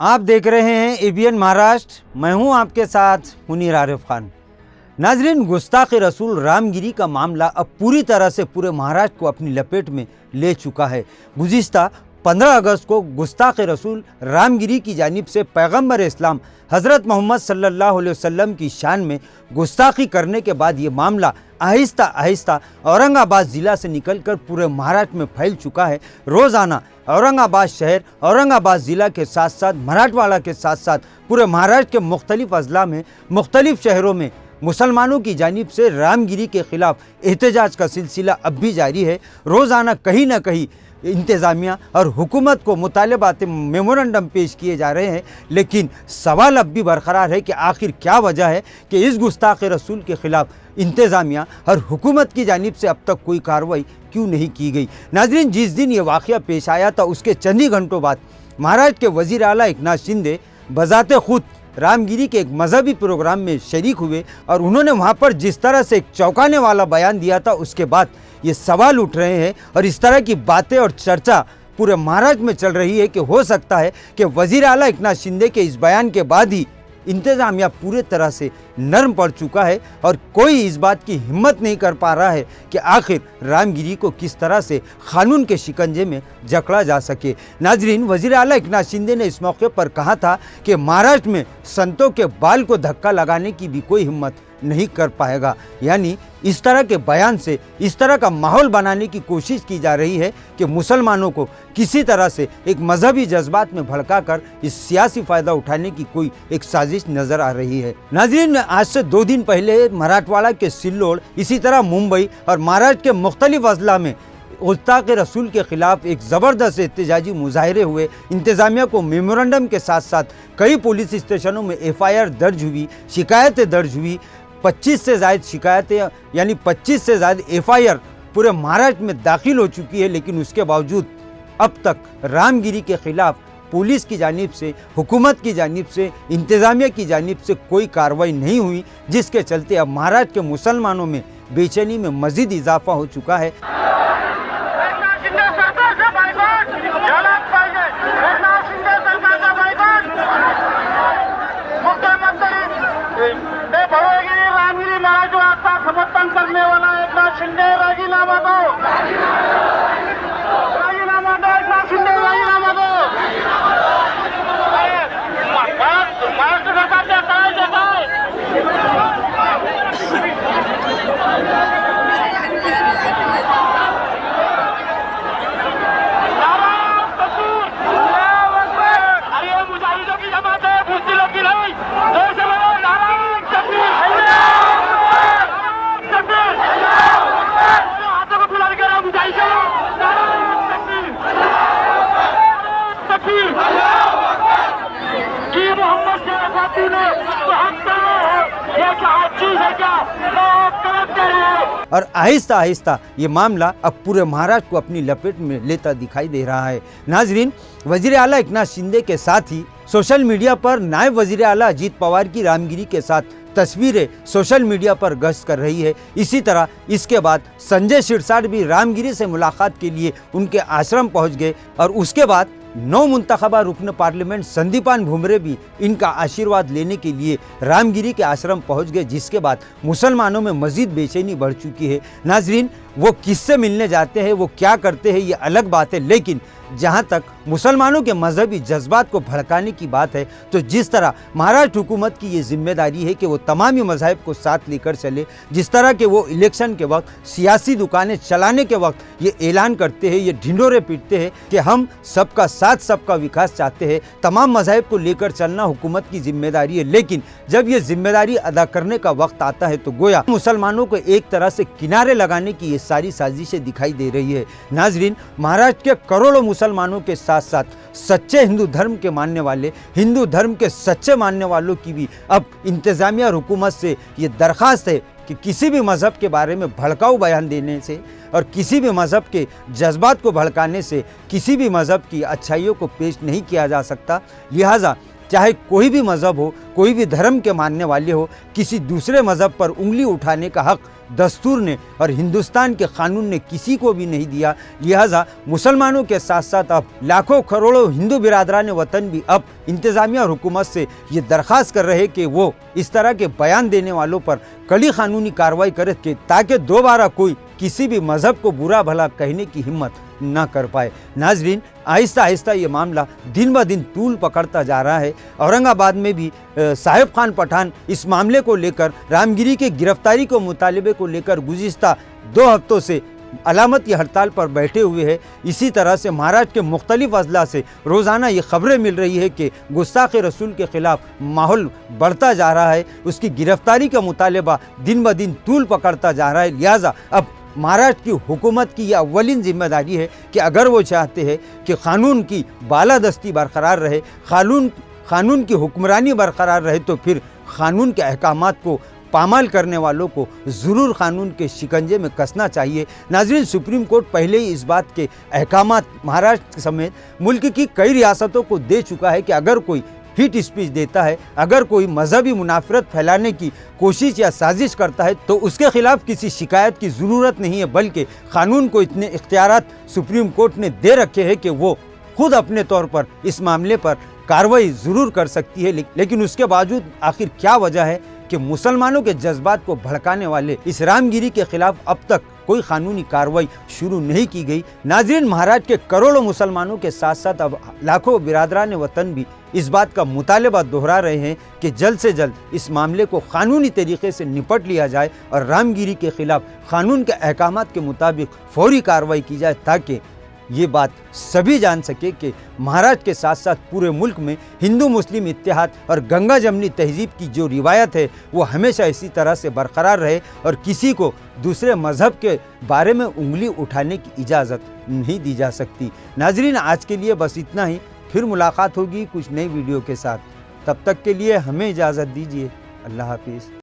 आप देख रहे हैं एबीएन महाराष्ट्र। मैं हूं आपके साथ मुनीर आरिफ खान। नाजरीन, गुस्ताख रसूल रामगिरी का मामला अब पूरी तरह से पूरे महाराष्ट्र को अपनी लपेट में ले चुका है। गुज़िश्ता 15 अगस्त को गुस्ताख रसूल रामगिरी की जानिब से पैगम्बर इस्लाम हज़रत मोहम्मद सल्लल्लाहु अलैहि वसल्लम की शान में गुस्ताखी करने के बाद ये मामला आहिस्ता आहिस्ता औरंगाबाद ज़िला से निकलकर पूरे महाराष्ट्र में फैल चुका है। रोज़ाना औरंगाबाद शहर, औरंगाबाद ज़िला के साथ साथ मराठवाड़ा के साथ साथ पूरे महाराष्ट्र के मुख्तलिफ अजला में, मुख्तलिफ शहरों में मुसलमानों की जानिब से रामगिरी के ख़िलाफ़ एहतजाज का सिलसिला अब भी जारी है। रोज़ाना कहीं ना कहीं इंतज़ामिया और हुकूमत को मुतालबात मेमोरेंडम पेश किए जा रहे हैं, लेकिन सवाल अब भी बरकरार है कि आखिर क्या वजह है कि इस गुस्ताख रसूल के ख़िलाफ़ इंतज़ामिया और हुकूमत की जानिब से अब तक कोई कार्रवाई क्यों नहीं की गई। नाज़रीन, जिस दिन ये वाक़या पेश आया था उसके चंद ही घंटों बाद महाराष्ट्र के वज़ीर आला एकनाथ शिंदे बज़ाते खुद रामगिरी के एक मजहबी प्रोग्राम में शरीक हुए और उन्होंने वहाँ पर जिस तरह से एक चौंकाने वाला बयान दिया था, उसके बाद ये सवाल उठ रहे हैं और इस तरह की बातें और चर्चा पूरे महाराष्ट्र में चल रही है कि हो सकता है कि वज़ीर आला एकनाथ शिंदे के इस बयान के बाद ही इंतज़ामिया पूरे तरह से नरम पड़ चुका है और कोई इस बात की हिम्मत नहीं कर पा रहा है कि आखिर रामगिरी को किस तरह से कानून के शिकंजे में जकड़ा जा सके। नाजरीन, वज़ीर आला एकनाथ शिंदे ने इस मौके पर कहा था कि महाराष्ट्र में संतों के बाल को धक्का लगाने की भी कोई हिम्मत नहीं कर पाएगा। यानी इस तरह के बयान से इस तरह का माहौल बनाने की कोशिश की जा रही है कि मुसलमानों को किसी तरह से एक मजहबी जज्बात में भड़काकर इस सियासी फ़ायदा उठाने की कोई एक साजिश नज़र आ रही है। नाज़रीन, आज से 2 दिन पहले मराठवाड़ा के सिल्लोड, इसी तरह मुंबई और महाराष्ट्र के मुख्तलिफ अजला में गुस्ताख रसूल के ख़िलाफ़ एक ज़बरदस्त एहतजाजी मुजाहरे हुए। इंतज़ामिया को मेमोरेंडम के साथ साथ कई पुलिस स्टेशनों में FIR दर्ज हुई, शिकायतें दर्ज हुई। 25 से ज़ायद शिकायतें यानी 25 से ज़ायद FIR पूरे महाराष्ट्र में दाखिल हो चुकी है, लेकिन उसके बावजूद अब तक रामगिरी के ख़िलाफ़ पुलिस की जानिब से, हुकूमत की जानिब से, इंतज़ामिया की जानिब से कोई कार्रवाई नहीं हुई, जिसके चलते अब महाराष्ट्र के मुसलमानों में बेचैनी में मज़ीद इजाफा हो चुका है। समर्थन करने वाला एकनाथ शिंदे राजीनामा दो, राजीनामा दो, एकनाथ शिंदे राजीनामा दो। महाराष्ट्र सरकार क्या करायचं काय? अरे मुजाहिदों की जमात है, बुज़दिलों की नहीं। और आहिस्ता आहिस्ता ये मामला अब पूरे महाराष्ट्र को अपनी लपेट में लेता दिखाई दे रहा है। नाजरीन, वज़ीर आला एकनाथ शिंदे के साथ ही सोशल मीडिया पर नायब वज़ीर आला अजीत पवार की रामगिरी के साथ तस्वीरें सोशल मीडिया पर गश्त कर रही है। इसी तरह इसके बाद संजय शिरसाट भी रामगिरी से मुलाकात के लिए उनके आश्रम पहुंच गए और उसके बाद 9 मुंतखबा रुकन पार्लियामेंट संदीपान भुमरे भी इनका आशीर्वाद लेने के लिए रामगिरी के आश्रम पहुंच गए, जिसके बाद मुसलमानों में मजीद बेचैनी बढ़ चुकी है। नाजरीन, वो किससे मिलने जाते हैं, वो क्या करते हैं, ये अलग बात है, लेकिन जहां तक मुसलमानों के मजहबी जज्बात को भड़काने की बात है, तो जिस तरह महाराष्ट्र हुकूमत की ये जिम्मेदारी है कि वो तमामी मज़ाहिब को साथ लेकर चले, जिस तरह के वो इलेक्शन के वक्त, सियासी दुकानें चलाने के वक्त ये ऐलान करते हैं, ये ढिंढोरे पीटते हैं कि हम सबका साथ, सबका विकास चाहते हैं, तमाम मज़ाहिब को लेकर चलना हुकूमत की जिम्मेदारी है, लेकिन जब ये जिम्मेदारी अदा करने का वक्त आता है तो गोया मुसलमानों को एक तरह से किनारे लगाने की ये सारी साजिशें दिखाई दे रही है। नाजरीन, महाराष्ट्र के करोड़ों मुसलमानों के साथ साथ सच्चे हिंदू धर्म के मानने वाले, हिंदू धर्म के सच्चे मानने वालों की भी अब इंतज़ामिया और हुकूमत से ये दरख्वास्त है कि किसी भी मज़हब के बारे में भड़काऊ बयान देने से और किसी भी मज़हब के जज्बात को भड़काने से किसी भी मज़हब की अच्छाइयों को पेश नहीं किया जा सकता। लिहाजा चाहे कोई भी मज़हब हो, कोई भी धर्म के मानने वाले हो, किसी दूसरे मज़हब पर उंगली उठाने का हक़ दस्तूर ने और हिंदुस्तान के कानून ने किसी को भी नहीं दिया। लिहाजा मुसलमानों के साथ साथ अब लाखों करोड़ों हिंदू बिरादरान वतन भी अब इंतज़ामिया और हुकूमत से ये दरख्वास्त कर रहे कि वो इस तरह के बयान देने वालों पर कड़ी कानूनी कार्रवाई करे कि ताकि दोबारा कोई किसी भी मज़हब को बुरा भला कहने की हिम्मत ना कर पाए। नाजरीन, आहिस्ता आहिस्ता ये मामला दिन ब दिन तूल पकड़ता जा रहा है। औरंगाबाद में भी साहिब खान पठान इस मामले को लेकर रामगिरी के गिरफ्तारी को मुतालिबे को लेकर गुज़िश्ता 2 हफ्तों से अलामती हड़ताल पर बैठे हुए हैं। इसी तरह से महाराष्ट्र के मुख्तलिफ अजला से रोज़ाना ये खबरें मिल रही है कि गुस्ताख़ रसूल के ख़िलाफ़ माहौल बढ़ता जा रहा है, उसकी गिरफ्तारी का मुतालबा दिन ब दिन तूल पकड़ता जा रहा है। लिहाजा अब महाराष्ट्र की हुकूमत की यह अव्वलीन जिम्मेदारी है कि अगर वो चाहते हैं कि कानून की बालादस्ती बरकरार रहे, कानून की हुक्मरानी बरकरार रहे, तो फिर कानून के अहकामात को पामाल करने वालों को ज़रूर कानून के शिकंजे में कसना चाहिए। नाज़रीन, सुप्रीम कोर्ट पहले ही इस बात के अहकामात महाराष्ट्र समेत मुल्क की कई रियासतों को दे चुका है कि अगर कोई हीट स्पीच देता है, अगर कोई मजहबी मुनाफरत फैलाने की कोशिश या साजिश करता है, तो उसके खिलाफ किसी शिकायत की ज़रूरत नहीं है, बल्कि कानून को इतने इख्तियारात सुप्रीम कोर्ट ने दे रखे हैं कि वो खुद अपने तौर पर इस मामले पर कार्रवाई ज़रूर कर सकती है। लेकिन उसके बावजूद आखिर क्या वजह है कि मुसलमानों के जज्बात को भड़काने वाले इस रामगिरी के खिलाफ अब तक कोई कानूनी कार्रवाई शुरू नहीं की गई? नाज़रीन, महाराष्ट्र के करोड़ों मुसलमानों के साथ साथ अब लाखों बिरादरान वतन भी इस बात का मुतालबा दोहरा रहे हैं कि जल्द से जल्द इस मामले को कानूनी तरीके से निपट लिया जाए और रामगिरी के खिलाफ कानून के अहकामात के मुताबिक फौरी कार्रवाई की जाए, ताकि ये बात सभी जान सके कि महाराष्ट्र के साथ साथ पूरे मुल्क में हिंदू मुस्लिम इत्तेहाद और गंगा जमनी तहजीब की जो रिवायत है वो हमेशा इसी तरह से बरकरार रहे और किसी को दूसरे मज़हब के बारे में उंगली उठाने की इजाज़त नहीं दी जा सकती। नाजरीन, आज के लिए बस इतना ही। फिर मुलाकात होगी कुछ नई वीडियो के साथ। तब तक के लिए हमें इजाज़त दीजिए। अल्लाह हाफिज़।